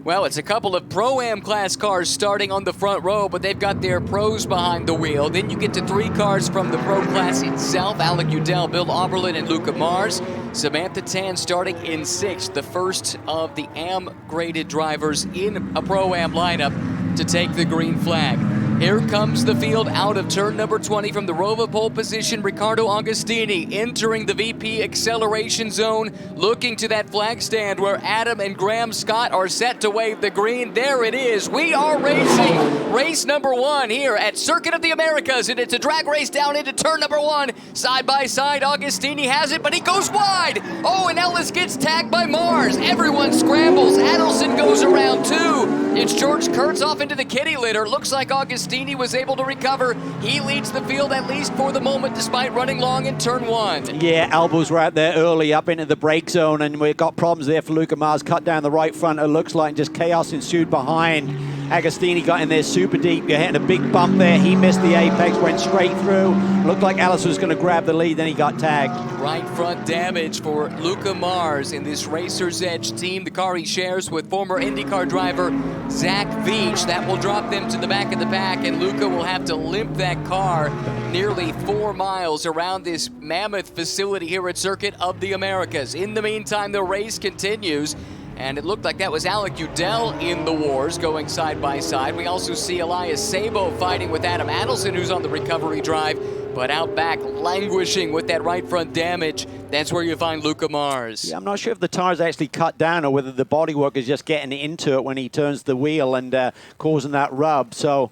Well, it's a couple of Pro-Am class cars starting on the front row, but they've got their pros behind the wheel. Then you get to 3 cars from the Pro class itself: Alec Udell, Bill Auberlin, and Luca Mars. Samantha Tan starting in 6th, the first of the Am-graded drivers in a Pro-Am lineup to take the green flag. Here comes the field out of turn number 20 from the Rova pole position. Riccardo Agostini entering the VP acceleration zone, looking to that flag stand where Adam and Graham Scott are set to wave the green. There it is. We are racing race number 1 here at Circuit of the Americas, and it's a drag race down into turn number 1. Side by side, Agostini has it, but he goes wide. Oh, and Ellis gets tagged by Mars. Everyone scrambles. Adelson goes around 2. It's George Kurtz off into the kitty litter. Looks like Agostini was able to recover. He leads the field, at least for the moment, despite running long in turn 1. Yeah, elbows right there early up into the brake zone, and we've got problems there for Luca Mars. Cut down the right front, it looks like, just chaos ensued behind. Agostini got in there super deep. You're hitting a big bump there. He missed the apex, went straight through. Looked like Alice was going to grab the lead, then he got tagged. Right front damage for Luca Mars in this Racer's Edge team. The car he shares with former IndyCar driver Zach Veach. That will drop them to the back of the pack, and Luca will have to limp that car nearly 4 miles around this mammoth facility here at Circuit of the Americas. In the meantime, the race continues. And it looked like that was Alec Udell in the wars, going side by side. We also see Elias Sabo fighting with Adam Adelson, who's on the recovery drive. But out back, languishing with that right front damage, that's where you find Luca Mars. Yeah, I'm not sure if the tire's actually cut down or whether the bodywork is just getting into it when he turns the wheel and causing that rub. So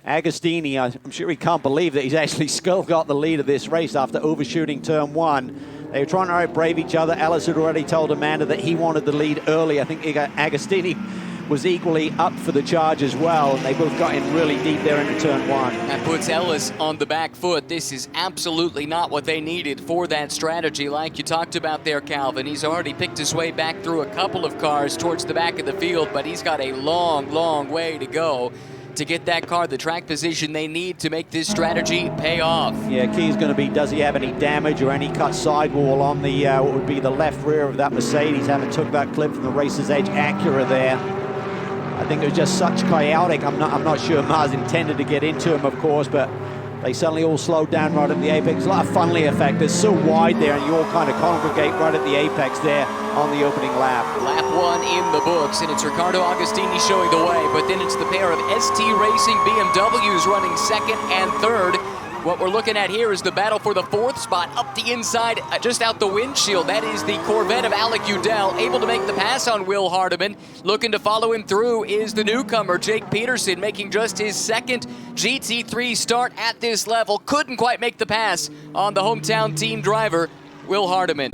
Agostini, I'm sure he can't believe that he's actually still got the lead of this race after overshooting turn 1. They were trying to outbrave each other. Ellis had already told Amanda that he wanted the lead early. I think Agostini was equally up for the charge as well. They both got in really deep there into turn 1. That puts Ellis on the back foot. This is absolutely not what they needed for that strategy, like you talked about there, Calvin. He's already picked his way back through a couple of cars towards the back of the field, but he's got a long, long way to go to get that car the track position they need to make this strategy pay off. Yeah, key is going to be, does he have any damage or any cut sidewall on the what would be the left rear of that Mercedes? Haven't took that clip from the Racer's Edge Acura there. I think it was just such chaotic. I'm not sure Mars intended to get into him, of course, but they suddenly all slowed down right at the apex. A lot of Funnelly effect. It's so wide there, and you all kind of congregate right at the apex there on the opening lap. Lap 1 in the books, and it's Riccardo Agostini showing the way, but then it's the pair of ST Racing BMWs running 2nd and 3rd. What we're looking at here is the battle for the 4th spot up the inside, just out the windshield. That is the Corvette of Alec Udell, able to make the pass on Will Hardiman. Looking to follow him through is the newcomer, Jake Peterson, making just his 2nd GT3 start at this level. Couldn't quite make the pass on the hometown team driver, Will Hardiman.